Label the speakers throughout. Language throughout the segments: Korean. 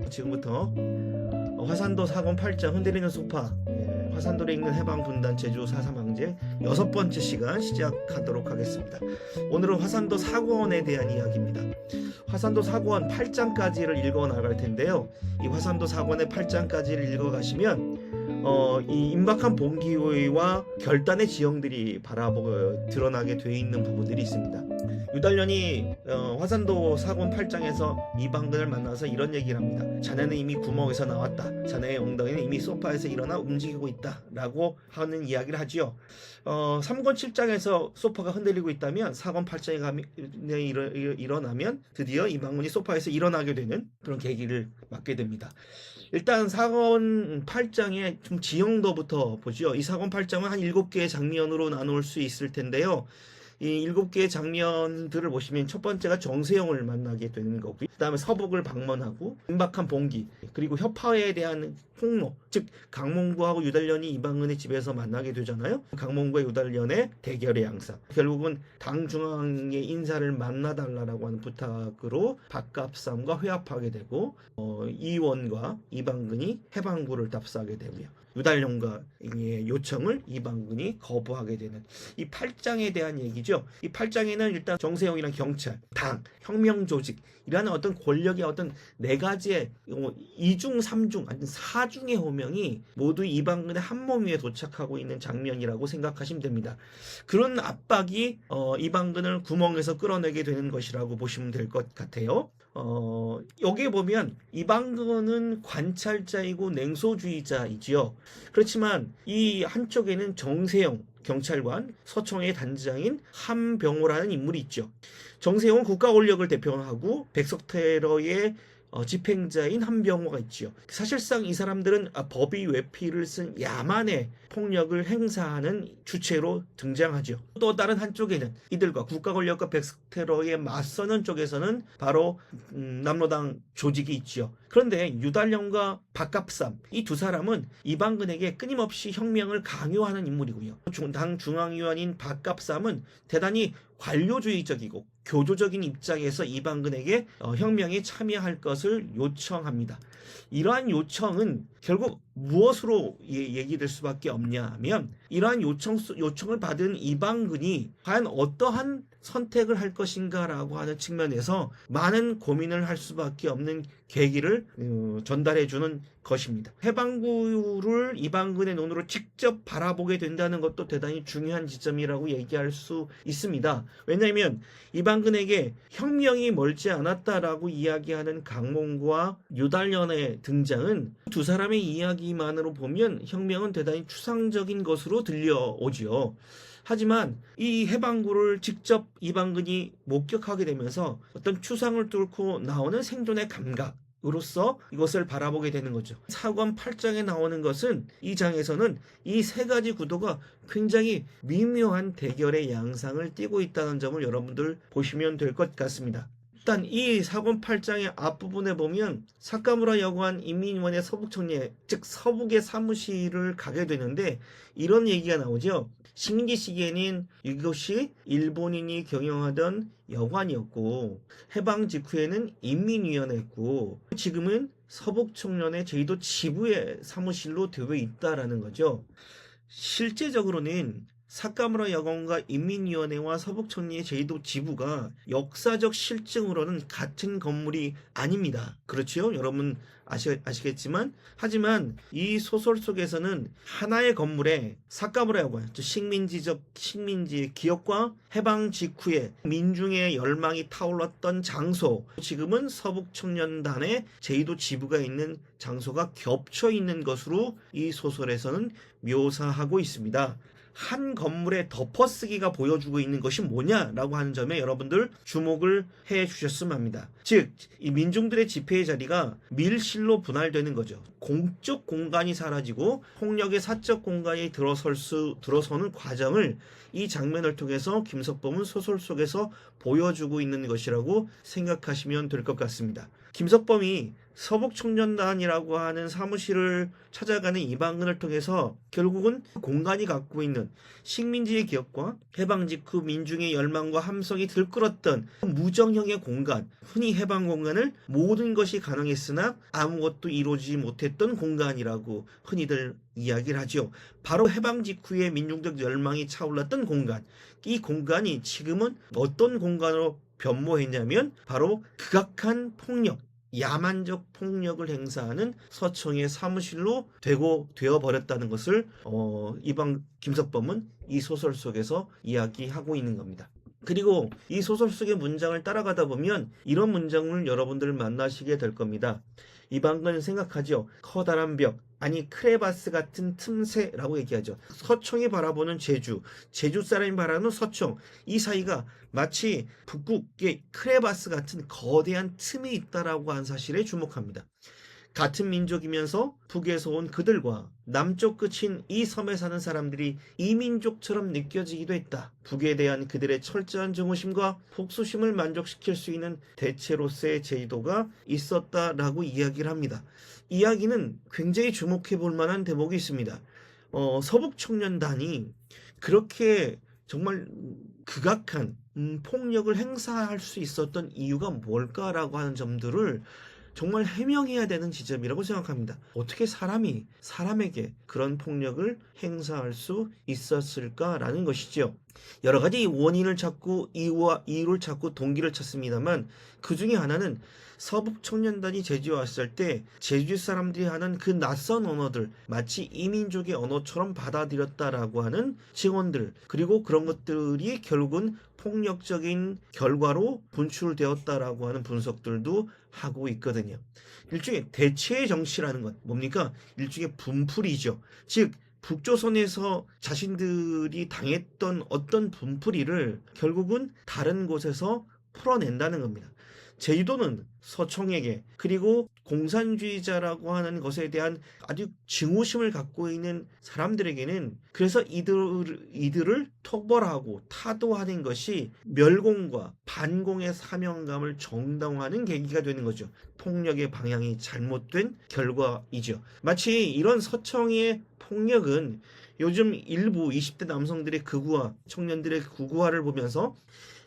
Speaker 1: 지금부터 화산도 사건 8장 흔들리는 소파, 화산도에 있는 해방분단 제주 4.3항쟁 6번째 시간 시작하도록 하겠습니다. 오늘은 화산도 사고원에 대한 이야기입니다. 화산도 사고원 8장까지를 읽어 나갈 텐데요. 이 화산도 사고원의 8장까지를 읽어 가시면 이 임박한 봉기와 결단의 지형들이 드러나게 되어 있는 부분들이 있습니다. 유달년이 화산도 사건 8장에서 이방근을 만나서 이런 얘기를 합니다. 자네는 이미 구멍에서 나왔다. 자네의 엉덩이는 이미 소파에서 일어나 움직이고 있다. 라고 하는 이야기를 하지요. 3권 7장에서 소파가 흔들리고 있다면 4권 8장에 일어나면 드디어 이방근이 소파에서 일어나게 되는 그런 계기를 맞게 됩니다. 일단 4권 8장의 좀 지형도부터 보죠. 이 4권 8장은 한 7개의 장면으로 나눌 수 있을 텐데요. 이 7개의 장면들을 보시면 첫 번째가 정세영을 만나게 되는 거고요. 그 다음에 서북을 방문하고 임박한 봉기, 그리고 협파에 대한 폭로, 즉 강몽구하고 유달년이 이방은의 집에서 만나게 되잖아요. 강몽구와 유달년의 대결의 양상, 결국은 당 중앙의 인사를 만나달라고 하는 부탁으로 박갑삼과 회합하게 되고 이원과 이방근이 해방구를 답사하게 되고요. 유달년과의 요청을 이방근이 거부하게 되는 이 8장에 대한 얘기죠. 이 8장에는 일단 정세영이랑 경찰, 당, 혁명조직이라는 어떤 권력의 어떤 네 가지의 2중, 3중, 아니 4중의 호명이 모두 이방근의 한몸 위에 도착하고 있는 장면이라고 생각하시면 됩니다. 그런 압박이 이방근을 구멍에서 끌어내게 되는 것이라고 보시면 될 것 같아요. 여기에 보면 이방근은 관찰자이고 냉소주의자이지요. 그렇지만 이 한쪽에는 정세영 경찰관, 서청의 단장인 함병호라는 인물이 있죠. 정세영은 국가 권력을 대표하고 백석테러의 집행자인 함병호가 있지요. 사실상 이 사람들은 법의 외피를 쓴 야만의 폭력을 행사하는 주체로 등장하죠. 또 다른 한쪽에는 이들과 국가 권력과 백석테러에 맞서는 쪽에서는 바로 남로당 조직이 있지요. 그런데 유달년과 박갑삼, 이 두 사람은 이방근에게 끊임없이 혁명을 강요하는 인물이고요. 당 중앙위원인 박갑삼은 대단히 관료주의적이고 교조적인 입장에서 이방근에게 혁명에 참여할 것을 요청합니다. 이러한 요청은 결국 무엇으로 얘기될 수밖에 없냐 하면, 이러한 요청을 받은 이방근이 과연 어떠한 선택을 할 것인가 라고 하는 측면에서 많은 고민을 할 수밖에 없는 계기를 전달해 주는 것입니다. 해방구를 이방근의 눈으로 직접 바라보게 된다는 것도 대단히 중요한 지점이라고 얘기할 수 있습니다. 왜냐하면 이방근에게 혁명이 멀지 않았다라고 이야기하는 강몽구와 유달년의 등장은 두 사람의 이야기만으로 보면 혁명은 대단히 추상적인 것으로 들려오지요. 하지만 이 해방구를 직접 이방근이 목격하게 되면서 어떤 추상을 뚫고 나오는 생존의 감각으로서 이것을 바라보게 되는 거죠. 4권 8장에 나오는 것은, 이 장에서는 이 세 가지 구도가 굉장히 미묘한 대결의 양상을 띠고 있다는 점을 여러분들 보시면 될 것 같습니다. 일단 이 4권 8장의 앞부분에 보면 사카무라 여관 인민위원회 서북청례, 즉 서북의 사무실을 가게 되는데 이런 얘기가 나오죠. 식민지 시기에는 이것이 일본인이 경영하던 여관이었고 해방 직후에는 인민위원회였고 지금은 서북청년의 제주도 지부의 사무실로 되어 있다라는 거죠. 실제적으로는 사카무라 여관과 인민위원회와 서북청리의 제주도 지부가 역사적 실증으로는 같은 건물이 아닙니다. 그렇죠? 여러분 아시겠지만, 하지만 이 소설 속에서는 하나의 건물에 사카무라 여관, 즉 식민지의 기억과 해방 직후에 민중의 열망이 타올랐던 장소, 지금은 서북청년단의 제주도 지부가 있는 장소가 겹쳐 있는 것으로 이 소설에서는 묘사하고 있습니다. 한 건물의 덮어쓰기가 보여주고 있는 것이 뭐냐라고 하는 점에 여러분들 주목을 해 주셨으면 합니다. 즉, 이 민중들의 집회의 자리가 밀실로 분할되는 거죠. 공적 공간이 사라지고 폭력의 사적 공간이 들어서는 과정을 이 장면을 통해서 김석범은 소설 속에서 보여주고 있는 것이라고 생각하시면 될 것 같습니다. 김석범이 서북청년단이라고 하는 사무실을 찾아가는 이방근을 통해서 결국은 공간이 갖고 있는 식민지의 기억과 해방 직후 민중의 열망과 함성이 들끓었던 무정형의 공간, 흔히 해방 공간을 모든 것이 가능했으나 아무것도 이루어지지 못했던 공간이라고 흔히들 이야기를 하죠. 바로 해방 직후에 민중적 열망이 차올랐던 공간, 이 공간이 지금은 어떤 공간으로 변모했냐면 바로 극악한 폭력, 야만적 폭력을 행사하는 서청의 사무실로 되어버렸다는 것을 이방 김석범은 이 소설 속에서 이야기하고 있는 겁니다. 그리고 이 소설 속의 문장을 따라가다 보면 이런 문장을 여러분들 만나시게 될 겁니다. 이방근은 생각하죠. 커다란 벽, 아니 크레바스 같은 틈새라고 얘기하죠. 서청이 바라보는 제주, 제주 사람이 바라보는 서청, 이 사이가 마치 북극의 크레바스 같은 거대한 틈이 있다라고 한 사실에 주목합니다. 같은 민족이면서 북에서 온 그들과 남쪽 끝인 이 섬에 사는 사람들이 이민족처럼 느껴지기도 했다. 북에 대한 그들의 철저한 증오심과 복수심을 만족시킬 수 있는 대체로서의 제의도가 있었다라고 이야기를 합니다. 이야기는 굉장히 주목해 볼 만한 대목이 있습니다. 서북청년단이 그렇게 정말 극악한 폭력을 행사할 수 있었던 이유가 뭘까라고 하는 점들을 정말 해명해야 되는 지점이라고 생각합니다. 어떻게 사람이 사람에게 그런 폭력을 행사할 수 있었을까라는 것이죠. 여러 가지 원인을 찾고 이유를 찾고 동기를 찾습니다만 그 중에 하나는 서북청년단이 제주에 왔을 때 제주 사람들이 하는 그 낯선 언어들, 마치 이민족의 언어처럼 받아들였다라고 하는 증언들, 그리고 그런 것들이 결국은 폭력적인 결과로 분출되었다라고 하는 분석들도 하고 있거든요. 일종의 대체의 정치라는 것, 뭡니까? 일종의 분풀이죠. 즉 북조선에서 자신들이 당했던 어떤 분풀이를 결국은 다른 곳에서 풀어낸다는 겁니다. 제주도는 서청에게, 그리고 공산주의자라고 하는 것에 대한 아주 증오심을 갖고 있는 사람들에게는 그래서 이들을 토벌하고 타도하는 것이 멸공과 반공의 사명감을 정당화하는 계기가 되는 거죠. 폭력의 방향이 잘못된 결과이죠. 마치 이런 서청의 폭력은 요즘 일부 20대 남성들의 극우화, 청년들의 극우화를 보면서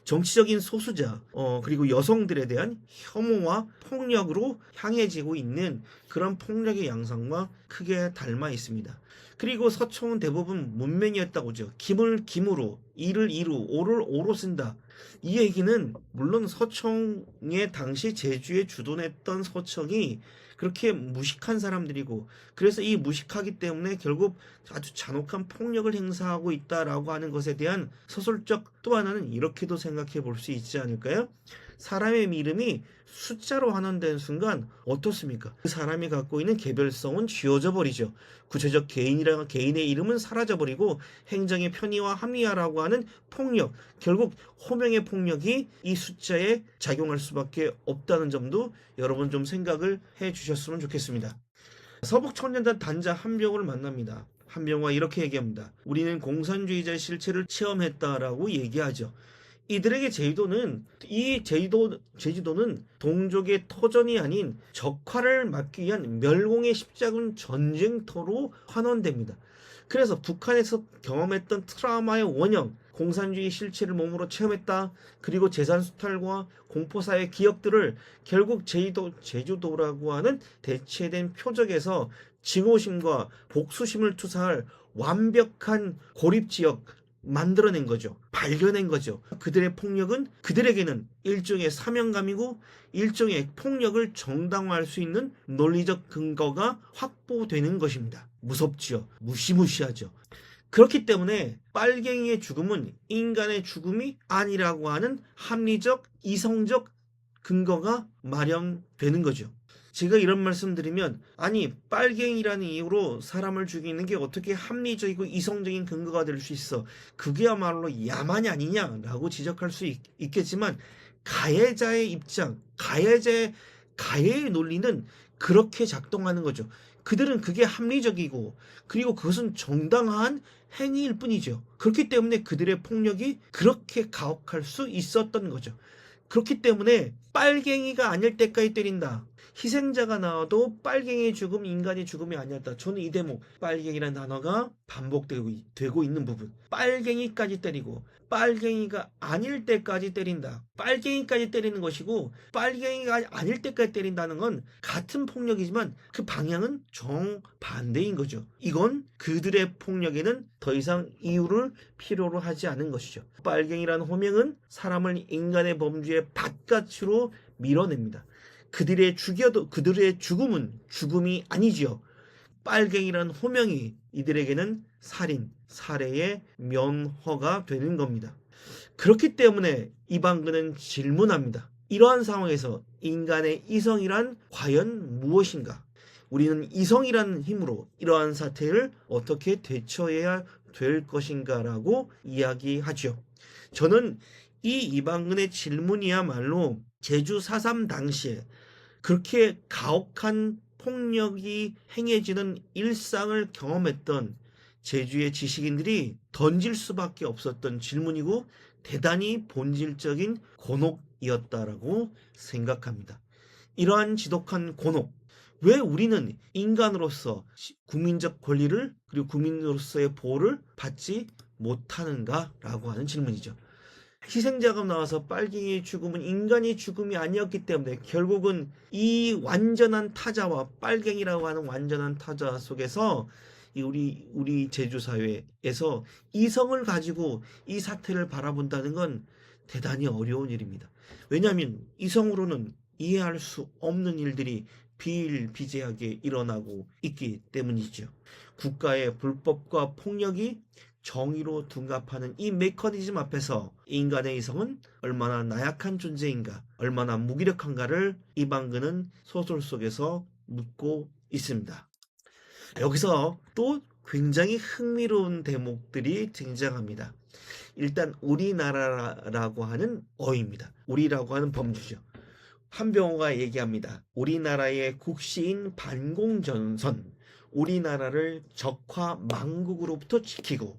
Speaker 1: 정치적인 소수자, 그리고 여성들에 대한 혐오와 폭력으로 향해지고 있는 그런 폭력의 양상과 크게 닮아 있습니다. 그리고 서청은 대부분 문맹이었다고 하죠. 김을 김으로, 이를 이로, 오를 오로 쓴다. 이 얘기는 물론 서청의 당시 제주에 주둔했던 서청이 그렇게 무식한 사람들이고, 그래서 이 무식하기 때문에 결국 아주 잔혹한 폭력을 행사하고 있다라고 하는 것에 대한 서술적 또 하나는 이렇게도 생각해 볼 수 있지 않을까요? 사람의 이름이 숫자로 환원된 순간 어떻습니까? 그 사람이 갖고 있는 개별성은 쥐어져 버리죠. 구체적 개인의 이름은 사라져 버리고 행정의 편의와 합리화라고 하는 폭력, 결국 호명의 폭력이 이 숫자에 작용할 수밖에 없다는 점도 여러분 좀 생각을 해 주셨으면 좋겠습니다. 서북청년단 단자 한병호를 만납니다. 한병호가 이렇게 얘기합니다. 우리는 공산주의자의 실체를 체험했다라고 얘기하죠. 이들에게 제주도는 동족의 터전이 아닌 적화를 막기 위한 멸공의 십자군 전쟁터로 환원됩니다. 그래서 북한에서 경험했던 트라우마의 원형, 공산주의 실체를 몸으로 체험했다. 그리고 재산 수탈과 공포사의 기억들을 결국 제주도라고 하는 대체된 표적에서 증오심과 복수심을 투사할 완벽한 고립지역, 만들어낸 거죠. 발견한 거죠. 그들의 폭력은 그들에게는 일종의 사명감이고 일종의 폭력을 정당화할 수 있는 논리적 근거가 확보되는 것입니다. 무섭지요. 무시무시하죠. 그렇기 때문에 빨갱이의 죽음은 인간의 죽음이 아니라고 하는 합리적, 이성적 근거가 마련되는 거죠. 제가 이런 말씀드리면 아니 빨갱이라는 이유로 사람을 죽이는 게 어떻게 합리적이고 이성적인 근거가 될 수 있어, 그게야말로 야만이 아니냐라고 지적할 수 있겠지만 가해자의 입장, 가해의 논리는 그렇게 작동하는 거죠. 그들은 그게 합리적이고 그리고 그것은 정당한 행위일 뿐이죠. 그렇기 때문에 그들의 폭력이 그렇게 가혹할 수 있었던 거죠. 그렇기 때문에 빨갱이가 아닐 때까지 때린다, 희생자가 나와도 빨갱이의 죽음, 인간의 죽음이 아니었다. 저는 이 대목, 빨갱이라는 단어가 반복되고 있는 부분. 빨갱이까지 때리고 빨갱이가 아닐 때까지 때린다. 빨갱이까지 때리는 것이고 빨갱이가 아닐 때까지 때린다는 건 같은 폭력이지만 그 방향은 정반대인 거죠. 이건 그들의 폭력에는 더 이상 이유를 필요로 하지 않은 것이죠. 빨갱이라는 호명은 사람을 인간의 범주의 바깥으로 밀어냅니다. 그들의 죽음은 죽음이 아니지요. 빨갱이라는 호명이 이들에게는 살인, 살해의 면허가 되는 겁니다. 그렇기 때문에 이방근은 질문합니다. 이러한 상황에서 인간의 이성이란 과연 무엇인가? 우리는 이성이라는 힘으로 이러한 사태를 어떻게 대처해야 될 것인가 라고 이야기하죠. 저는 이 이방근의 질문이야말로 제주 4.3 당시에 그렇게 가혹한 폭력이 행해지는 일상을 경험했던 제주의 지식인들이 던질 수밖에 없었던 질문이고 대단히 본질적인 곤혹이었다라고 생각합니다. 이러한 지독한 곤혹, 왜 우리는 인간으로서 국민적 권리를 그리고 국민으로서의 보호를 받지 못하는가라고 하는 질문이죠. 희생자가 나와서 빨갱이의 죽음은 인간의 죽음이 아니었기 때문에 결국은 이 완전한 타자와 빨갱이라고 하는 완전한 타자 속에서 우리 제주 사회에서 이성을 가지고 이 사태를 바라본다는 건 대단히 어려운 일입니다. 왜냐하면 이성으로는 이해할 수 없는 일들이 비일비재하게 일어나고 있기 때문이죠. 국가의 불법과 폭력이 정의로 둔갑하는 이 메커니즘 앞에서 인간의 이성은 얼마나 나약한 존재인가, 얼마나 무기력한가를 이방근은 소설 속에서 묻고 있습니다. 여기서 또 굉장히 흥미로운 대목들이 등장합니다. 일단 우리나라라고 하는 어입니다. 우리라고 하는 범주죠. 한병호가 얘기합니다. 우리나라의 국시인 반공전선, 우리나라를 적화 망국으로부터 지키고,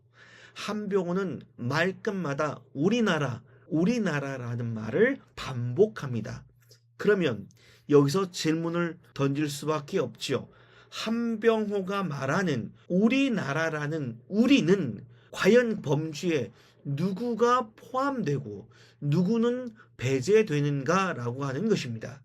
Speaker 1: 한병호는 말끝마다 우리나라라는 말을 반복합니다. 그러면 여기서 질문을 던질 수밖에 없지요. 한병호가 말하는 우리나라라는 우리는 과연 범주에 누구가 포함되고 누구는 배제되는가라고 하는 것입니다.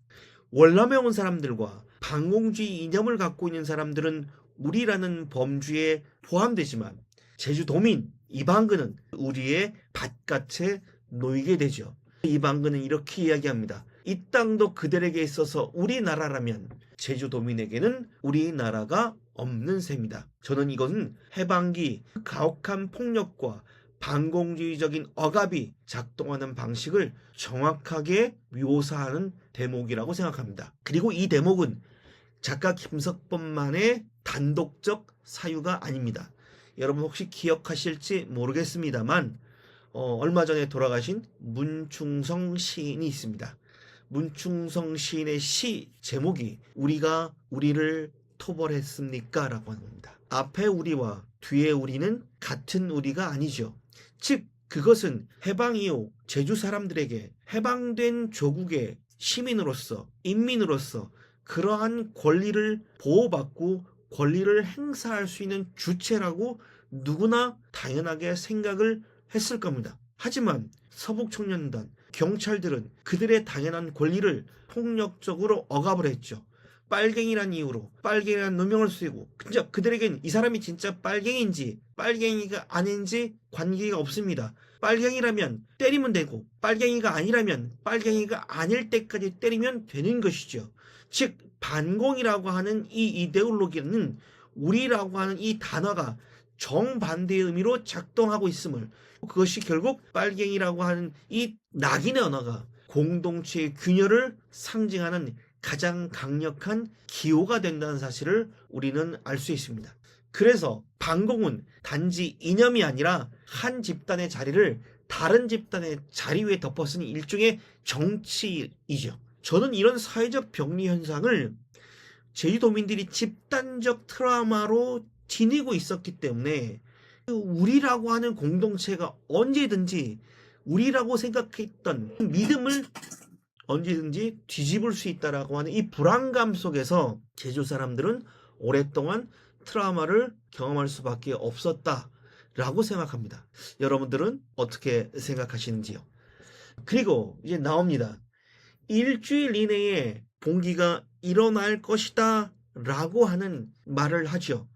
Speaker 1: 월남에 온 사람들과 반공주의 이념을 갖고 있는 사람들은 우리라는 범주에 포함되지만 제주도민, 이방근은 우리의 바깥에 놓이게 되죠. 이방근은 이렇게 이야기합니다. 이 땅도 그들에게 있어서 우리나라라면 제주도민에게는 우리나라가 없는 셈이다. 저는 이것은 해방기 가혹한 폭력과 반공주의적인 억압이 작동하는 방식을 정확하게 묘사하는 대목이라고 생각합니다. 그리고 이 대목은 작가 김석범만의 단독적 사유가 아닙니다. 여러분 혹시 기억하실지 모르겠습니다만 얼마 전에 돌아가신 문충성 시인이 있습니다. 문충성 시인의 시 제목이 우리가 우리를 토벌했습니까? 라고 합니다. 앞에 우리와 뒤에 우리는 같은 우리가 아니죠. 즉 그것은 해방 이후 제주 사람들에게 해방된 조국의 시민으로서 인민으로서 그러한 권리를 보호받고 권리를 행사할 수 있는 주체라고 누구나 당연하게 생각을 했을 겁니다. 하지만 서북청년단, 경찰들은 그들의 당연한 권리를 폭력적으로 억압을 했죠. 빨갱이란 이유로 빨갱이란 누명을 쓰고 그들에겐 이 사람이 진짜 빨갱이인지 빨갱이가 아닌지 관계가 없습니다. 빨갱이라면 때리면 되고 빨갱이가 아니라면 빨갱이가 아닐 때까지 때리면 되는 것이죠. 즉 반공이라고 하는 이 이데올로기는 우리라고 하는 이 단어가 정반대의 의미로 작동하고 있음을, 그것이 결국 빨갱이라고 하는 이 낙인의 언어가 공동체의 균열을 상징하는 가장 강력한 기호가 된다는 사실을 우리는 알 수 있습니다. 그래서 반공은 단지 이념이 아니라 한 집단의 자리를 다른 집단의 자리 위에 덮어쓰는 일종의 정치이죠. 저는 이런 사회적 병리 현상을 제주도민들이 집단적 트라우마로 지니고 있었기 때문에 우리라고 하는 공동체가 언제든지 우리라고 생각했던 믿음을 언제든지 뒤집을 수 있다라고 하는 이 불안감 속에서 제주 사람들은 오랫동안 트라우마를 경험할 수밖에 없었다라고 생각합니다. 여러분들은 어떻게 생각하시는지요? 그리고 이제 나옵니다. 일주일 이내에 봉기가 일어날 것이다 라고 하는 말을 하죠.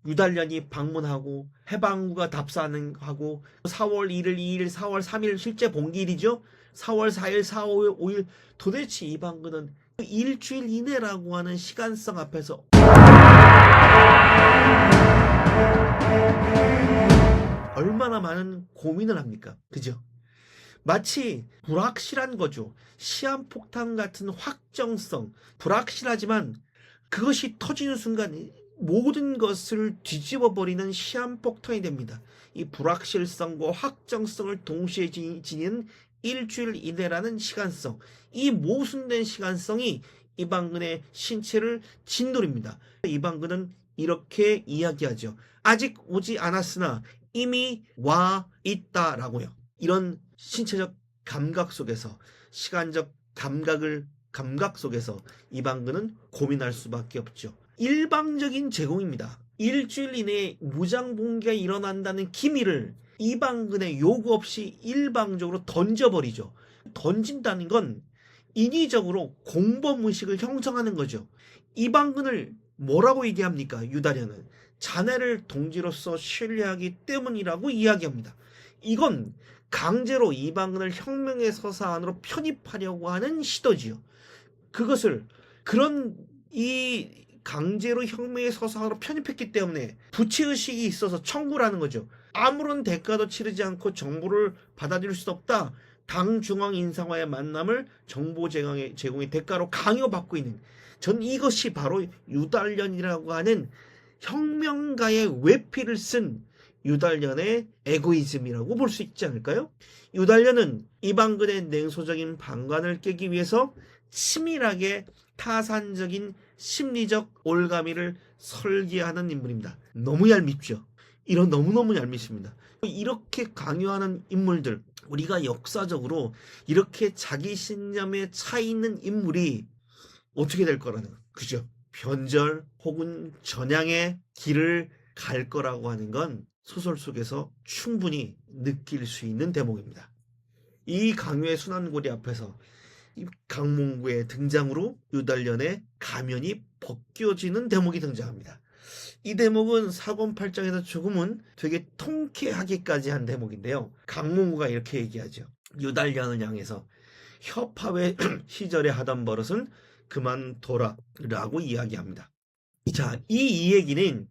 Speaker 1: 유달년이 방문하고 해방구가 답사하고 4월 1일, 2일, 4월 3일 실제 봉기일이죠. 4월 4일, 4월 5일 도대체 이 방문은 일주일 이내라고 하는 시간성 앞에서 얼마나 많은 고민을 합니까? 그죠? 마치 불확실한 거죠. 시한폭탄 같은 확정성, 불확실하지만 그것이 터지는 순간 모든 것을 뒤집어 버리는 시한폭탄이 됩니다. 이 불확실성과 확정성을 동시에 지닌 일주일 이내라는 시간성, 이 모순된 시간성이 이방근의 신체를 짓누릅니다. 이방근은 이렇게 이야기하죠. 아직 오지 않았으나 이미 와 있다라고요. 이런 신체적 감각 속에서, 시간적 감각 속에서 이방근은 고민할 수밖에 없죠. 일방적인 제공입니다. 일주일 이내에 무장봉기가 일어난다는 기밀을 이방근의 요구 없이 일방적으로 던져버리죠. 던진다는 건 인위적으로 공범의식을 형성하는 거죠. 이방근을 뭐라고 얘기합니까? 유다련은 자네를 동지로서 신뢰하기 때문이라고 이야기합니다. 이건 강제로 이방근을 혁명의 서사 안으로 편입하려고 하는 시도지요. 이 강제로 혁명의 서사로 편입했기 때문에 부채의식이 있어서 청구를 하는 거죠. 아무런 대가도 치르지 않고 정보를 받아들일 수 없다. 당 중앙 인사와의 만남을 정보 제공의 대가로 강요받고 있는, 전 이것이 바로 유달련이라고 하는 혁명가의 외피를 쓴 유달련의 에고이즘이라고 볼 수 있지 않을까요? 유달련은 이방근의 냉소적인 방관을 깨기 위해서 치밀하게 타산적인 심리적 올가미를 설계하는 인물입니다. 너무 얄밉죠. 이런 너무너무 얄밉습니다. 이렇게 강요하는 인물들, 우리가 역사적으로 이렇게 자기 신념에 차 있는 인물이 어떻게 될 거라는, 그죠? 변절 혹은 전향의 길을 갈 거라고 하는 건 소설 속에서 충분히 느낄 수 있는 대목입니다. 이 강요의 순환고리 앞에서 강몽구의 등장으로 유달련의 가면이 벗겨지는 대목이 등장합니다. 이 대목은 사권팔장에서 조금은 되게 통쾌하기까지 한 대목인데요. 강몽구가 이렇게 얘기하죠. 유달련을 향해서 협합의 시절에 하던 버릇은 그만둬라 라고 이야기합니다. 자, 이 얘기는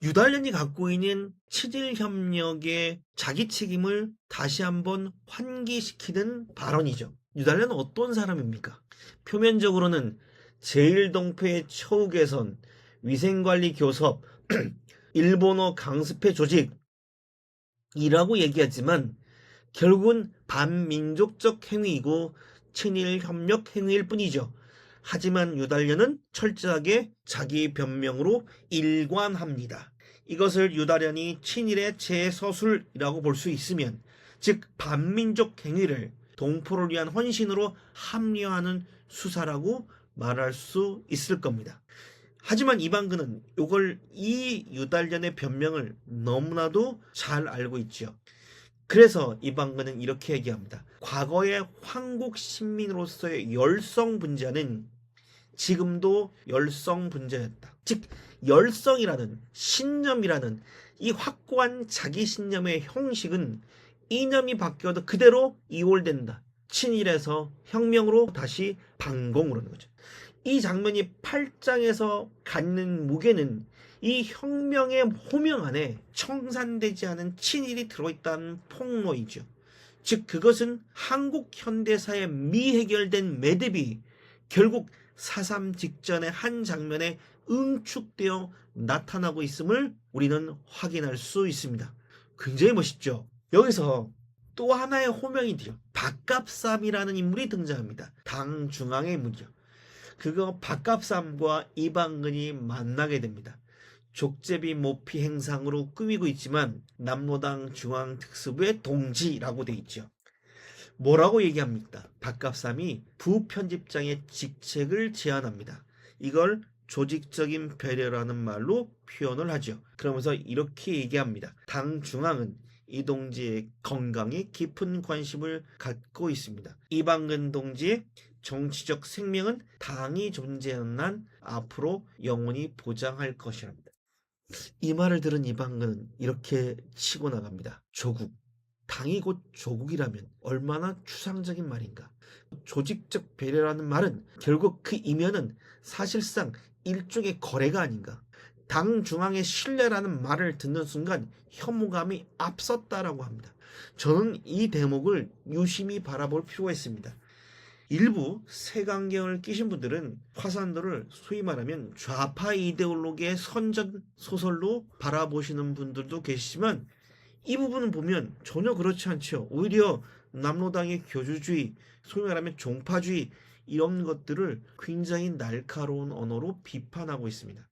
Speaker 1: 유달련이 갖고 있는 친일협력의 자기 책임을 다시 한번 환기시키는 발언이죠. 유달련은 어떤 사람입니까? 표면적으로는 제1동포의 처우 개선, 위생관리 교섭, 일본어 강습회 조직이라고 얘기하지만 결국은 반민족적 행위이고 친일협력 행위일 뿐이죠. 하지만 유달련은 철저하게 자기 변명으로 일관합니다. 이것을 유달련이 친일의 재서술이라고 볼 수 있으면, 즉 반민족 행위를 동포를 위한 헌신으로 합리화하는 수사라고 말할 수 있을 겁니다. 하지만 이방근은 이 유달련의 변명을 너무나도 잘 알고 있죠. 그래서 이방근은 이렇게 얘기합니다. 과거의 황국 신민으로서의 열성분자는 지금도 열성분자였다. 즉 열성이라는 신념이라는 이 확고한 자기 신념의 형식은 이념이 바뀌어도 그대로 이월된다. 친일에서 혁명으로 다시 반공을 하는 거죠. 이 장면이 8장에서 갖는 무게는 이 혁명의 호명 안에 청산되지 않은 친일이 들어있다는 폭로이죠. 즉 그것은 한국 현대사의 미해결된 매듭이 결국 4.3 직전의 한 장면에 응축되어 나타나고 있음을 우리는 확인할 수 있습니다. 굉장히 멋있죠. 여기서 또 하나의 호명이죠. 박갑삼이라는 인물이 등장합니다. 당 중앙의 인물이죠. 그거 박갑삼과 이방근이 만나게 됩니다. 족제비 모피 행상으로 꾸미고 있지만 남로당 중앙특수부의 동지라고 돼 있죠. 뭐라고 얘기합니까? 박갑삼이 부편집장의 직책을 제안합니다. 이걸 조직적인 배려라는 말로 표현을 하죠. 그러면서 이렇게 얘기합니다. 당 중앙은 이동지의 건강에 깊은 관심을 갖고 있습니다. 이방근 동지의 정치적 생명은 당이 존재하는 한 앞으로 영원히 보장할 것이랍니다. 이 말을 들은 이방근은 이렇게 치고 나갑니다. 조국. 당이 곧 조국이라면 얼마나 추상적인 말인가. 조직적 배려라는 말은 결국 그 이면은 사실상 일종의 거래가 아닌가. 당 중앙의 신뢰라는 말을 듣는 순간 혐오감이 앞섰다라고 합니다. 저는 이 대목을 유심히 바라볼 필요가 있습니다. 일부 색안경을 끼신 분들은 화산도를 소위 말하면 좌파 이데올로기의 선전 소설로 바라보시는 분들도 계시지만 이 부분을 보면 전혀 그렇지 않죠. 오히려 남로당의 교주주의, 소위 말하면 종파주의 이런 것들을 굉장히 날카로운 언어로 비판하고 있습니다.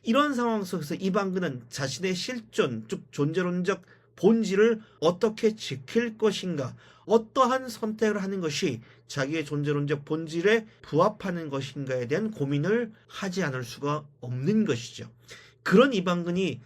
Speaker 1: 이런 상황 속에서 이방근은 자신의 실존, 즉 존재론적 본질을 어떻게 지킬 것인가, 어떠한 선택을 하는 것이 자기의 존재론적 본질에 부합하는 것인가에 대한 고민을 하지 않을 수가 없는 것이죠. 그런 이방근이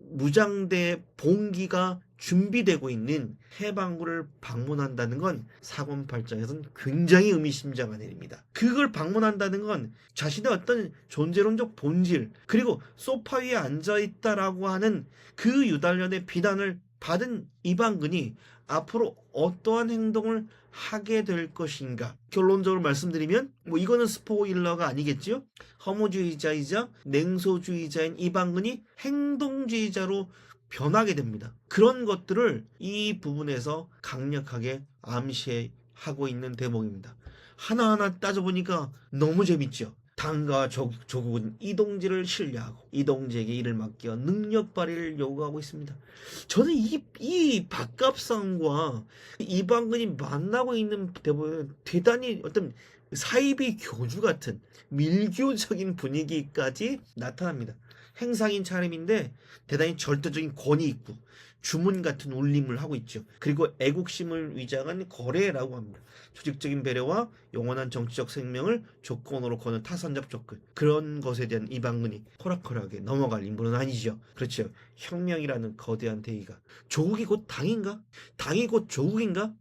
Speaker 1: 무장대 봉기가 준비되고 있는 해방구를 방문한다는 건 사관팔장에서는 굉장히 의미심장한 일입니다. 그걸 방문한다는 건 자신의 어떤 존재론적 본질, 그리고 소파 위에 앉아있다라고 하는 그 유달년의 비난을 받은 이방근이 앞으로 어떠한 행동을 하게 될 것인가. 결론적으로 말씀드리면 이거는 스포일러가 아니겠지요. 허무주의자이자 냉소주의자인 이방근이 행동주의자로 변하게 됩니다. 그런 것들을 이 부분에서 강력하게 암시하고 있는 대목입니다. 하나하나 따져보니까 너무 재밌죠. 당과 조국은 이동지를 신뢰하고 이동지에게 일을 맡겨 능력 발휘를 요구하고 있습니다. 저는 이 박갑상과 이방근이 만나고 있는 대목은 대단히 어떤 사이비 교주 같은 밀교적인 분위기까지 나타납니다. 행상인 차림인데 대단히 절대적인 권위 있고 주문 같은 울림을 하고 있죠. 그리고 애국심을 위장한 거래라고 합니다. 조직적인 배려와 영원한 정치적 생명을 조건으로 거는 타산적 접근, 그런 것에 대한 이방근이 호락호락하게 넘어갈 인물은 아니죠. 그렇죠. 혁명이라는 거대한 대의가 조국이 곧 당인가? 당이 곧 조국인가?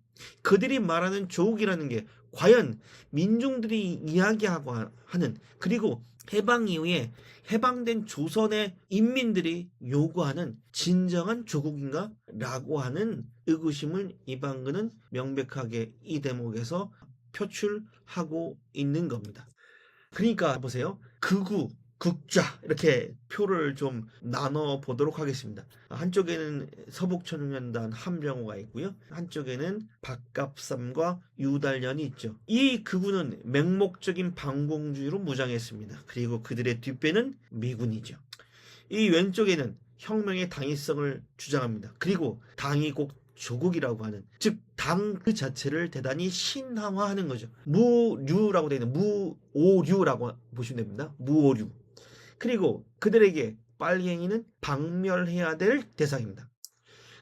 Speaker 1: 그들이 말하는 조국이라는 게 과연 민중들이 이야기하고 하는, 그리고 해방 이후에 해방된 조선의 인민들이 요구하는 진정한 조국인가? 라고 하는 의구심을 이방근은 명백하게 이 대목에서 표출하고 있는 겁니다. 그러니까 보세요. 극우, 극좌 이렇게 표를 좀 나눠 보도록 하겠습니다. 한쪽에는 서북천년단 한병호가 있고요. 한쪽에는 박갑삼과 유달년이 있죠. 이 극우는 맹목적인 반공주의로 무장했습니다. 그리고 그들의 뒷배는 미군이죠. 이 왼쪽에는 혁명의 당위성을 주장합니다. 그리고 당이 꼭 조국이라고 하는, 즉 당 그 자체를 대단히 신앙화하는 거죠. 무류라고 되어 있는 무오류라고 보시면 됩니다. 무오류. 그리고 그들에게 빨갱이는 박멸해야 될 대상입니다.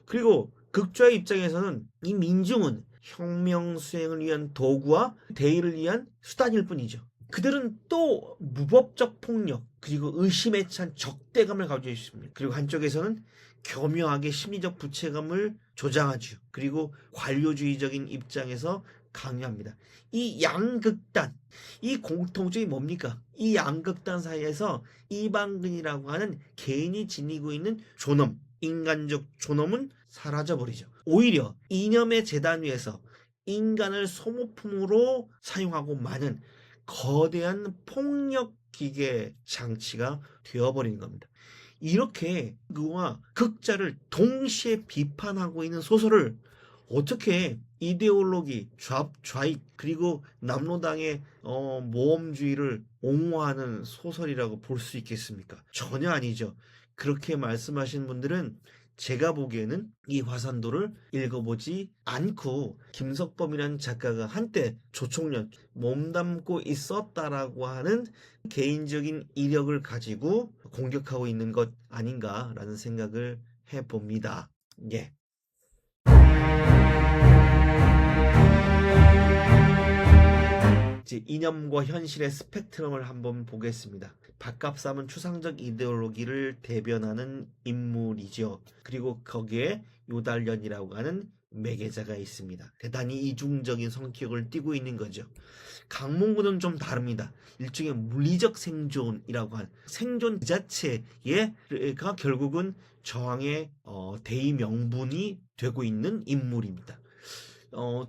Speaker 1: 그리고 극좌의 입장에서는 이 민중은 혁명 수행을 위한 도구와 대의를 위한 수단일 뿐이죠. 그들은 또 무법적 폭력, 그리고 의심에 찬 적대감을 가지고 있습니다. 그리고 한쪽에서는 교묘하게 심리적 부채감을 조장하죠. 그리고 관료주의적인 입장에서 강요합니다. 이 양극단, 이 공통점이 뭡니까? 이 양극단 사이에서 이방근이라고 하는 개인이 지니고 있는 존엄, 인간적 존엄은 사라져버리죠. 오히려 이념의 재단 위에서 인간을 소모품으로 사용하고 마는 거대한 폭력 기계 장치가 되어버리는 겁니다. 이렇게 그와 극자를 동시에 비판하고 있는 소설을 어떻게 이데올로기, 좌익, 그리고 남로당의 모험주의를 옹호하는 소설이라고 볼 수 있겠습니까? 전혀 아니죠. 그렇게 말씀하신 분들은 제가 보기에는 이 화산도를 읽어보지 않고 김석범이라는 작가가 한때 조총련 몸담고 있었다라고 하는 개인적인 이력을 가지고 공격하고 있는 것 아닌가라는 생각을 해봅니다. 예. 이제 이념과 현실의 스펙트럼을 한번 보겠습니다. 박갑삼은 추상적 이데올로기를 대변하는 인물이죠. 그리고 거기에 요달련이라고 하는 매개자가 있습니다. 대단히 이중적인 성격을 띠고 있는 거죠. 강몽구는 좀 다릅니다. 일종의 물리적 생존이라고 한 생존 그 자체가 결국은 저항의 대의 명분이 되고 있는 인물입니다.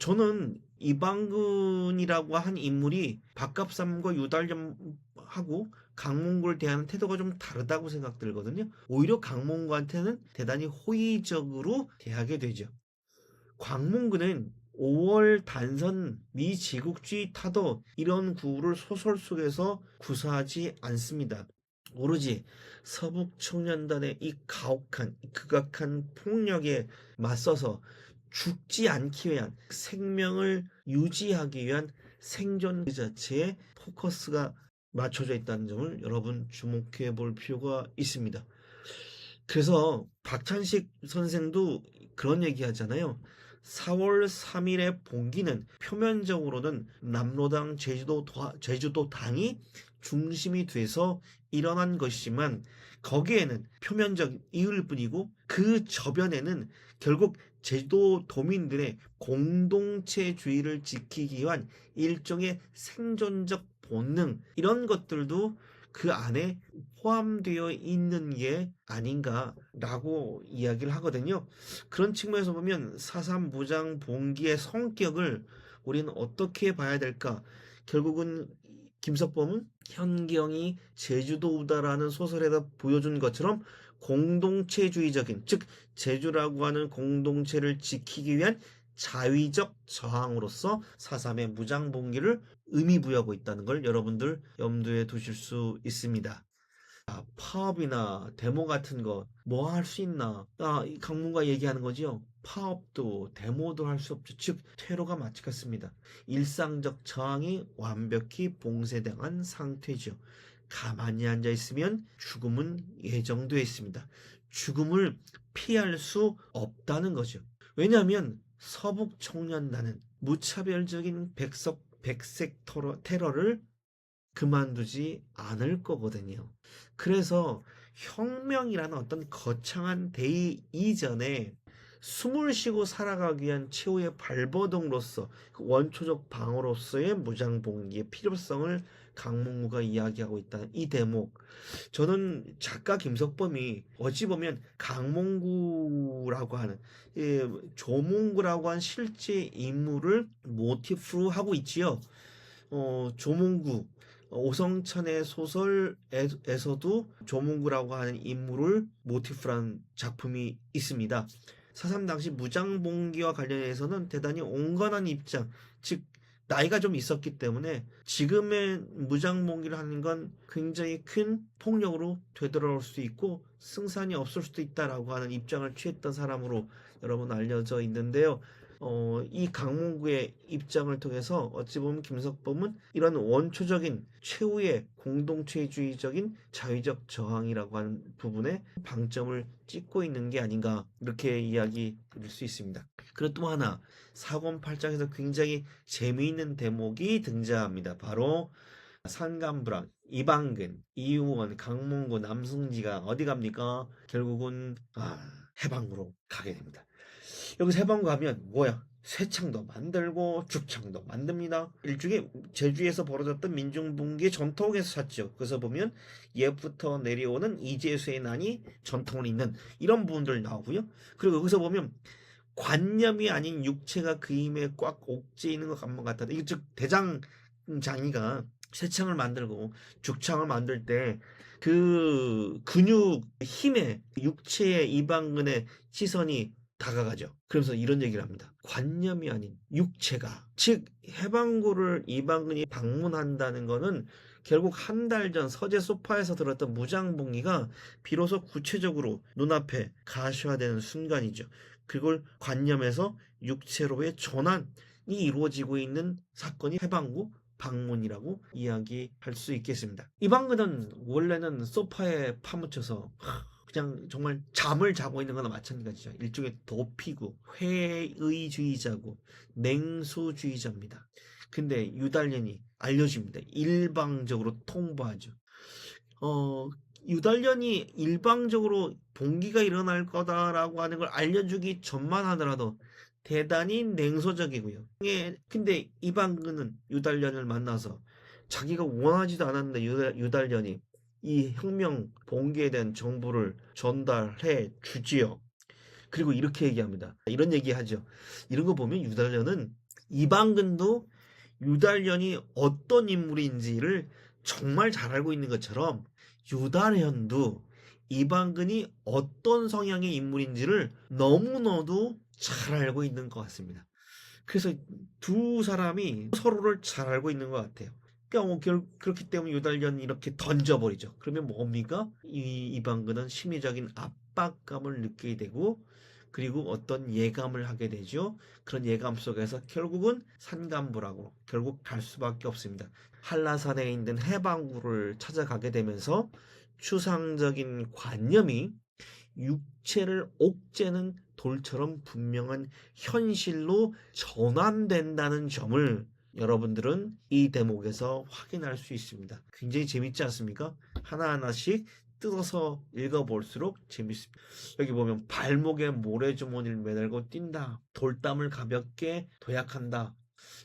Speaker 1: 저는 이방근이라고 한 인물이 박갑삼과 유달염하고 강몽구를 대하는 태도가 좀 다르다고 생각들거든요. 오히려 강몽구한테는 대단히 호의적으로 대하게 되죠. 광문구는 5월 단선 미지국주의 타도 이런 구호를 소설 속에서 구사하지 않습니다. 오로지 서북 청년단의 이 가혹한, 극악한 폭력에 맞서서 죽지 않기 위한 생명을 유지하기 위한 생존 그 자체에 포커스가 맞춰져 있다는 점을 여러분 주목해 볼 필요가 있습니다. 그래서 박찬식 선생도 그런 얘기 하잖아요. 4월 3일의 봉기는 표면적으로는 남로당 제주도 당이 중심이 돼서 일어난 것이지만 거기에는 표면적 이유일 뿐이고 그 저변에는 결국 제주도 도민들의 공동체주의를 지키기 위한 일종의 생존적 본능 이런 것들도 그 안에 포함되어 있는 게 아닌가라고 이야기를 하거든요. 그런 측면에서 보면 4.3 무장 봉기의 성격을 우리는 어떻게 봐야 될까? 결국은 김석범은 현경이 제주도우다라는 소설에다 보여준 것처럼 공동체주의적인, 즉 제주라고 하는 공동체를 지키기 위한 자위적 저항으로서 4.3의 무장 봉기를 의미부여하고 있다는 걸 여러분들 염두에 두실 수 있습니다. 파업이나 데모 같은 거 뭐 할 수 있나? 이 강문과 얘기하는 거지요. 파업도 데모도 할 수 없죠. 즉 퇴로가 마치겠습니다. 일상적 저항이 완벽히 봉쇄당한 상태죠. 가만히 앉아 있으면 죽음은 예정되어 있습니다. 죽음을 피할 수 없다는 거죠. 왜냐하면 서북 청년단은 무차별적인 백색 테러를 그만두지 않을 거거든요. 그래서 혁명이라는 어떤 거창한 대의 이전에 숨을 쉬고 살아가기 위한 최후의 발버둥으로서 그 원초적 방어로서의 무장봉기의 필요성을 강문구가 이야기하고 있다는 이 대목, 저는 작가 김석범이 어찌 보면 강몽구라고 하는 조몽구라고 한 실제 인물을 모티프로 하고 있지요. 조몽구 오성천의 소설에서도 조몽구라고 하는 인물을 모티프한 작품이 있습니다. 4.3 당시 무장봉기와 관련해서는 대단히 온건한 입장, 즉 나이가 좀 있었기 때문에 지금의 무장봉기를 하는 건 굉장히 큰 폭력으로 되돌아올 수도 있고 승산이 없을 수도 있다라고 하는 입장을 취했던 사람으로 여러분 알려져 있는데요. 이 강몽구의 입장을 통해서 어찌 보면 김석범은 이런 원초적인 최후의 공동체주의적인 자위적 저항이라고 하는 부분에 방점을 찍고 있는 게 아닌가 이렇게 이야기 드릴 수 있습니다. 그리고 또 하나 4권 8장에서 굉장히 재미있는 대목이 등장합니다. 바로 산간부랑 이방근, 이우원, 강몽구, 남승지가 어디 갑니까? 결국은 해방으로 가게 됩니다. 여기서 해방 가면 뭐야? 쇠창도 만들고 죽창도 만듭니다. 일종의 제주에서 벌어졌던 민중분기의 전통에서 샀죠. 그래서 보면 옛부터 내려오는 이재수의 난이 전통을 잇는 이런 부분들 나오고요. 그리고 여기서 보면 관념이 아닌 육체가 그 힘에 꽉 옥죄 있는 것 같다. 이게 즉 대장장이가 쇠창을 만들고 죽창을 만들 때 그 근육 힘에 육체의 이방근의 시선이 다가가죠. 그래서 이런 얘기를 합니다. 관념이 아닌 육체가, 즉 해방구를 이방근이 방문한다는 거는 결국 한 달 전 서재 소파에서 들었던 무장봉기가 비로소 구체적으로 눈앞에 가시화되는 순간이죠. 그걸 관념에서 육체로의 전환이 이루어지고 있는 사건이 해방구 방문이라고 이야기할 수 있겠습니다. 이방근은 원래는 소파에 파묻혀서 그냥 정말 잠을 자고 있는 거나 마찬가지죠. 일종의 도피구, 회의주의자고 냉소주의자입니다. 근데 유달년이 알려줍니다. 일방적으로 통보하죠. 유달년이 일방적으로 봉기가 일어날 거다라고 하는 걸 알려주기 전만 하더라도 대단히 냉소적이고요. 근데 이방근은 유달년을 만나서 자기가 원하지도 않았는데 유달년이 이 혁명 봉기에 대한 정보를 전달해 주지요. 그리고 이렇게 얘기합니다. 이런 얘기하죠. 이런 거 보면 유달년은 이방근도 유달년이 어떤 인물인지를 정말 잘 알고 있는 것처럼 유달현도 이방근이 어떤 성향의 인물인지를 너무나도 잘 알고 있는 것 같습니다. 그래서 두 사람이 서로를 잘 알고 있는 것 같아요. 그러니까 그렇기 때문에 유달년이 이렇게 던져버리죠. 그러면 뭡니까? 이방근은 심리적인 압박감을 느끼게 되고 그리고 어떤 예감을 하게 되죠. 그런 예감 속에서 결국은 산간부라고 결국 갈 수밖에 없습니다. 한라산에 있는 해방구를 찾아가게 되면서 추상적인 관념이 육체를 옥죄는 돌처럼 분명한 현실로 전환된다는 점을 여러분들은 이 대목에서 확인할 수 있습니다. 굉장히 재밌지 않습니까? 하나하나씩 뜯어서 읽어볼수록 재밌습니다. 여기 보면 발목에 모래주머니를 매달고 뛴다. 돌담을 가볍게 도약한다.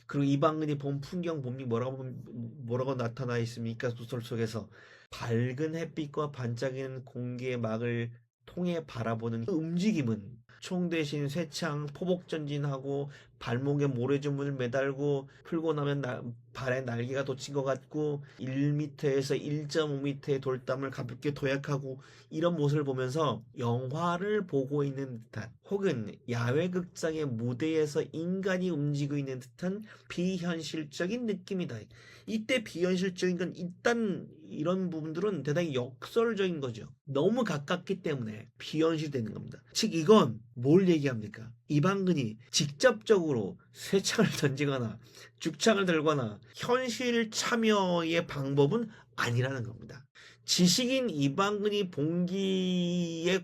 Speaker 1: 그리고 이방근이 본 풍경 봄이 뭐라고 나타나 있습니까? 소설 속에서 밝은 햇빛과 반짝이는 공기의 막을 통해 바라보는 그 움직임은 총 대신 쇠창 포복 전진하고 발목에 모래주머니를 매달고 풀고 나면 발에 날개가 돋친 것 같고 1m에서 1.5m의 돌담을 가볍게 도약하고 이런 모습을 보면서 영화를 보고 있는 듯한 혹은 야외극장의 무대에서 인간이 움직이고 있는 듯한 비현실적인 느낌이다. 이때 비현실적인 건 일단 이런 부분들은 대단히 역설적인 거죠. 너무 가깝기 때문에 비현실되는 겁니다. 즉 이건 뭘 얘기합니까? 이방근이 직접적으로 쇠창을 던지거나 죽창을 들거나 현실 참여의 방법은 아니라는 겁니다. 지식인 이방근이 봉기와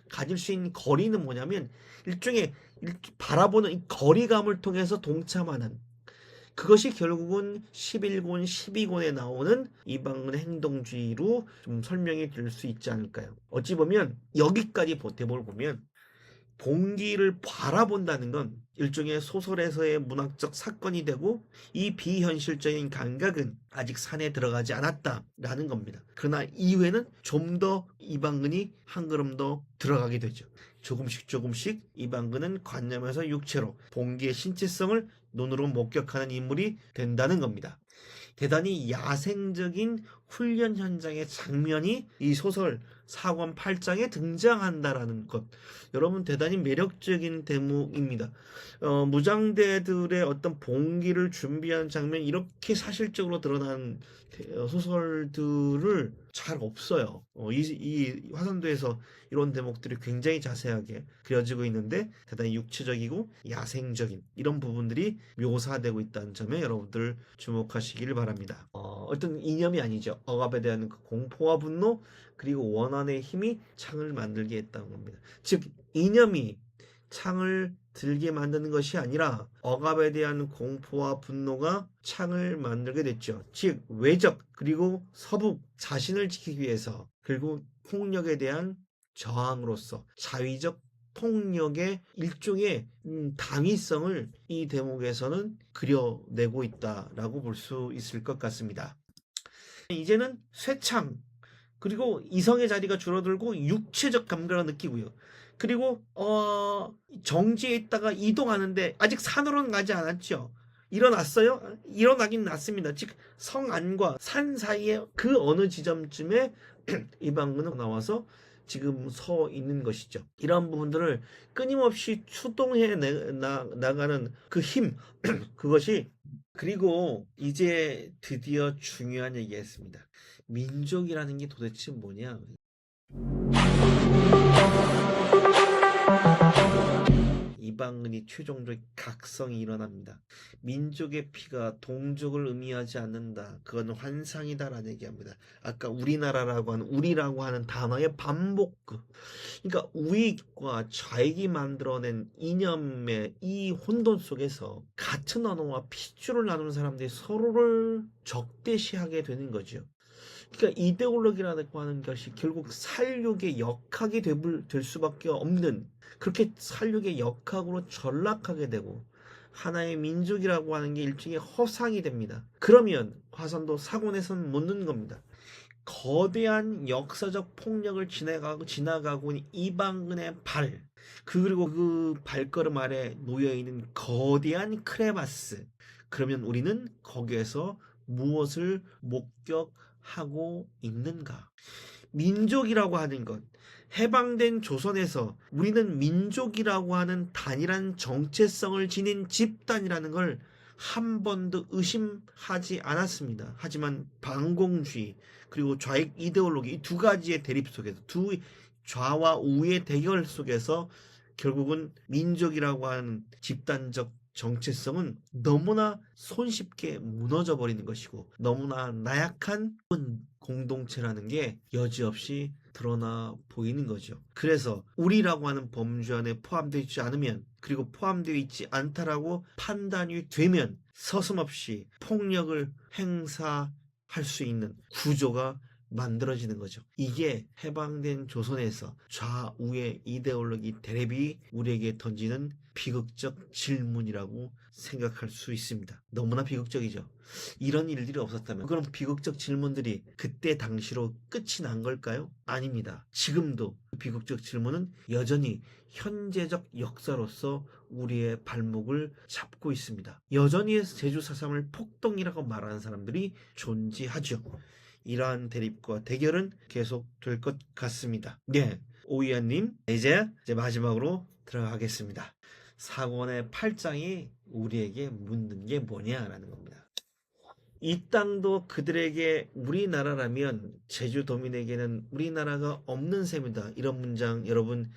Speaker 1: 가질 수 있는 거리는 뭐냐면 일종의 바라보는 이 거리감을 통해서 동참하는 그것이 결국은 11권, 12권에 나오는 이방근의 행동주의로 좀 설명이 될 수 있지 않을까요? 어찌 보면 여기까지 대목을 보면 봉기를 바라본다는 건 일종의 소설에서의 문학적 사건이 되고 이 비현실적인 감각은 아직 산에 들어가지 않았다라는 겁니다. 그러나 이후에는 좀 더 이방근이 한 걸음 더 들어가게 되죠. 조금씩 이방근은 관념에서 육체로 봉기의 신체성을 눈으로 목격하는 인물이 된다는 겁니다. 대단히 야생적인 훈련 현장의 장면이 이 소설 4권 8장에 등장한다라는 것. 여러분 대단히 매력적인 대목입니다. 무장대들의 어떤 봉기를 준비하는 장면 이렇게 사실적으로 드러난 소설들을 잘 없어요. 이 화산도에서 이런 대목들이 굉장히 자세하게 그려지고 있는데 대단히 육체적이고 야생적인 이런 부분들이 묘사되고 있다는 점에 여러분들 주목하시길 바랍니다. 어떤 이념이 아니죠. 억압에 대한 그 공포와 분노 그리고 원한의 힘이 창을 만들게 했다는 겁니다. 즉 이념이 창을 들게 만드는 것이 아니라 억압에 대한 공포와 분노가 창을 만들게 됐죠. 즉 외적 그리고 서북 자신을 지키기 위해서 그리고 폭력에 대한 저항으로서 자위적 폭력의 일종의 당위성을 이 대목에서는 그려내고 있다라고 볼 수 있을 것 같습니다. 이제는 쇠창 그리고 이성의 자리가 줄어들고 육체적 감각을 느끼고요. 그리고 정지에 있다가 이동하는데 아직 산으로는 가지 않았죠. 일어났어요? 일어나긴 났습니다. 즉 성 안과 산 사이에 그 어느 지점쯤에 이방근은 나와서 지금 서 있는 것이죠. 이런 부분들을 끊임없이 추동해 나가는 그 힘, 그것이 그리고 이제 드디어 중요한 얘기했습니다. 민족이라는 게 도대체 뭐냐? 이방인이 최종적인 각성이 일어납니다. 민족의 피가 동족을 의미하지 않는다. 그건 환상이다라는 얘기합니다. 아까 우리나라라고 하는 우리라고 하는 단어의 반복句. 그러니까 우익과 좌익이 만들어낸 이념의 이 혼돈 속에서 같은 언어와 핏줄을 나누는 사람들이 서로를 적대시하게 되는 거죠. 그러니까 이데올로기라고 하는 것이 결국 살육의 역학이 될 수밖에 없는, 그렇게 살육의 역학으로 전락하게 되고 하나의 민족이라고 하는 게 일종의 허상이 됩니다. 그러면 화산도 사고에서는 묻는 겁니다. 거대한 역사적 폭력을 지나가고 있는 이방인의 그리고 그 발걸음 아래 놓여있는 거대한 크레바스. 그러면 우리는 거기에서 무엇을 목격하고 있는가? 민족이라고 하는 것, 해방된 조선에서 우리는 민족이라고 하는 단일한 정체성을 지닌 집단이라는 걸 한 번도 의심하지 않았습니다. 하지만 반공주의 그리고 좌익 이데올로기 이 두 가지의 대립 속에서, 두 좌와 우의 대결 속에서 결국은 민족이라고 하는 집단적 정체성은 너무나 손쉽게 무너져 버리는 것이고, 너무나 나약한 공동체라는 게 여지없이 드러나 보이는 거죠. 그래서 우리라고 하는 범주 안에 포함되어 있지 않으면, 그리고 포함되어 있지 않다라고 판단이 되면 서슴없이 폭력을 행사할 수 있는 구조가 만들어지는 거죠. 이게 해방된 조선에서 좌우의 이데올로기 대립이 우리에게 던지는 비극적 질문이라고 생각할 수 있습니다. 너무나 비극적이죠. 이런 일들이 없었다면 그럼 비극적 질문들이 그때 당시로 끝이 난 걸까요? 아닙니다. 지금도 비극적 질문은 여전히 현재적 역사로서 우리의 발목을 잡고 있습니다. 여전히 제주 4.3을 폭동이라고 말하는 사람들이 존재하죠. 이러한 대립과 대결은 계속될 것 같습니다. 네, 오이안님, 이제 마지막으로 들어가겠습니다. 사권의 8장이 우리에게 묻는 게 뭐냐라는 겁니다. 이 땅도 그들에게 우리나라라면 제주도민에게는 우리나라가 없는 셈이다. 이런 문장 여러분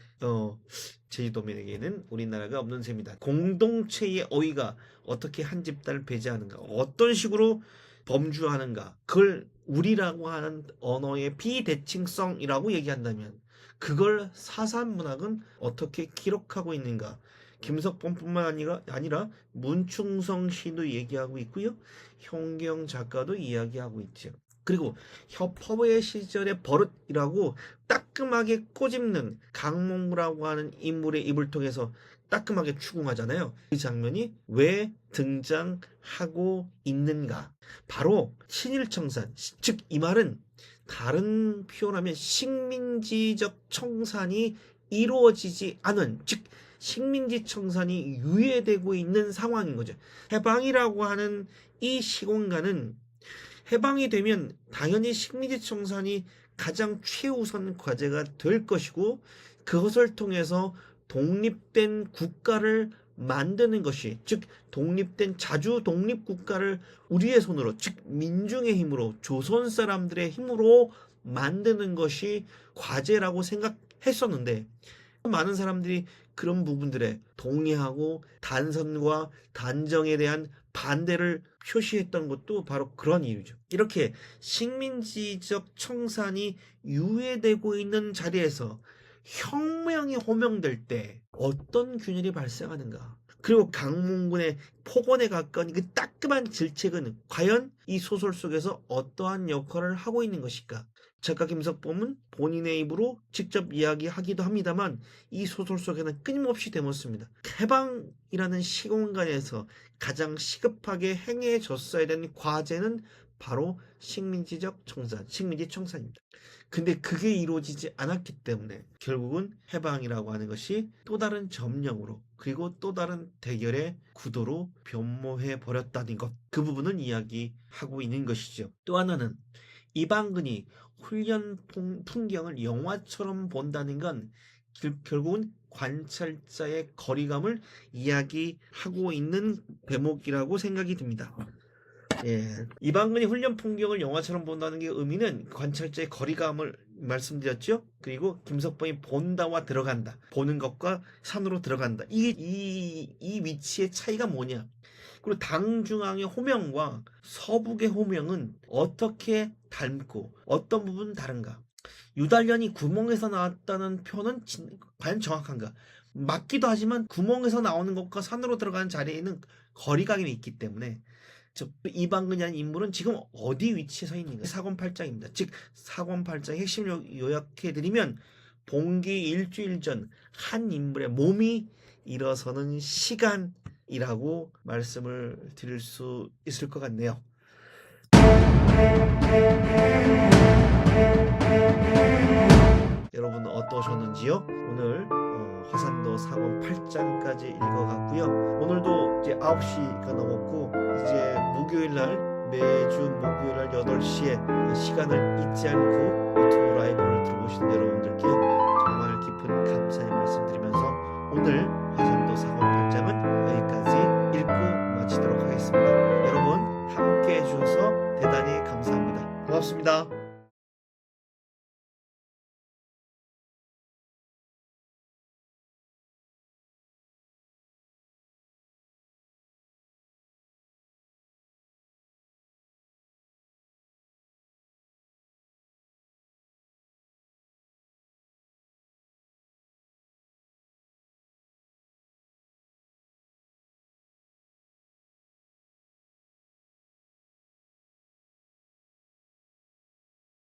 Speaker 1: 제주도민에게는 우리나라가 없는 셈이다. 공동체의 어휘가 어떻게 한 집단을 배제하는가, 어떤 식으로 범주하는가, 그걸 우리라고 하는 언어의 비대칭성이라고 얘기한다면 그걸 사산문학은 어떻게 기록하고 있는가. 김석범뿐만 아니라 문충성 시도 얘기하고 있고요. 현경 작가도 이야기하고 있죠. 그리고 협화의 시절의 버릇이라고 따끔하게 꼬집는 강몽구라고 하는 인물의 입을 통해서 따끔하게 추궁하잖아요. 그 장면이 왜 등장하고 있는가? 바로 친일청산, 즉 이 말은 다른 표현하면 식민지적 청산이 이루어지지 않은, 즉 식민지 청산이 유예되고 있는 상황인 거죠. 해방이라고 하는 이 시공간은 해방이 되면 당연히 식민지 청산이 가장 최우선 과제가 될 것이고, 그것을 통해서 독립된 국가를 만드는 것이, 즉 독립된 자주 독립국가를 우리의 손으로, 즉 민중의 힘으로, 조선 사람들의 힘으로 만드는 것이 과제라고 생각했었는데, 많은 사람들이 그런 부분들에 동의하고 단선과 단정에 대한 반대를 표시했던 것도 바로 그런 이유죠. 이렇게 식민지적 청산이 유예되고 있는 자리에서 혁명이 호명될 때 어떤 균열이 발생하는가? 그리고 강몽군의 폭언에 가까운 그 따끔한 질책은 과연 이 소설 속에서 어떠한 역할을 하고 있는 것일까? 작가 김석범은 본인의 입으로 직접 이야기하기도 합니다만 이 소설 속에는 끊임없이 되묻습니다. 해방이라는 시공간에서 가장 시급하게 행해졌어야 되는 과제는 바로 식민지적 청산, 식민지 청산입니다. 근데 그게 이루어지지 않았기 때문에 결국은 해방이라고 하는 것이 또 다른 점령으로, 그리고 또 다른 대결의 구도로 변모해 버렸다는 것, 그 부분을 이야기하고 있는 것이죠. 또 하나는 이방근이 훈련 풍경을 영화처럼 본다는 건 결국은 관찰자의 거리감을 이야기하고 있는 대목이라고 생각이 듭니다. 이방근이 훈련 풍경을 영화처럼 본다는 게 의미는 관찰자의 거리감을 말씀드렸죠. 그리고 김석봉이 본다와 들어간다. 보는 것과 산으로 들어간다. 이 위치의 차이가 뭐냐? 그리고 당중앙의 호명과 서북의 호명은 어떻게 닮고 어떤 부분은 다른가? 유달년이 구멍에서 나왔다는 표현은 과연 정확한가? 맞기도 하지만 구멍에서 나오는 것과 산으로 들어가는 자리에는 거리감이 있기 때문에 이방근이라는 인물은 지금 어디 위치에 서 있는가? 사권팔장입니다. 즉 사권팔장의 핵심 요약해드리면 봉기 일주일 전 한 인물의 몸이 일어서는 시간이라고 말씀을 드릴 수 있을 것 같네요. 여러분 어떠셨는지요? 오늘 화산도 사권 8장까지 읽어갔고요. 오늘도 이제 9시가 넘었고 이제 목요일날 매주 목요일날 8시에 시간을 잊지 않고 유튜브 라이브를 들어오시는 여러분들께 정말 깊은 감사의 말씀드리면서 오늘 화산도 사권 8장은 여기까지 읽고 마치도록 하겠습니다. 여러분 함께 해주셔서 대단히 감사합니다. 고맙습니다.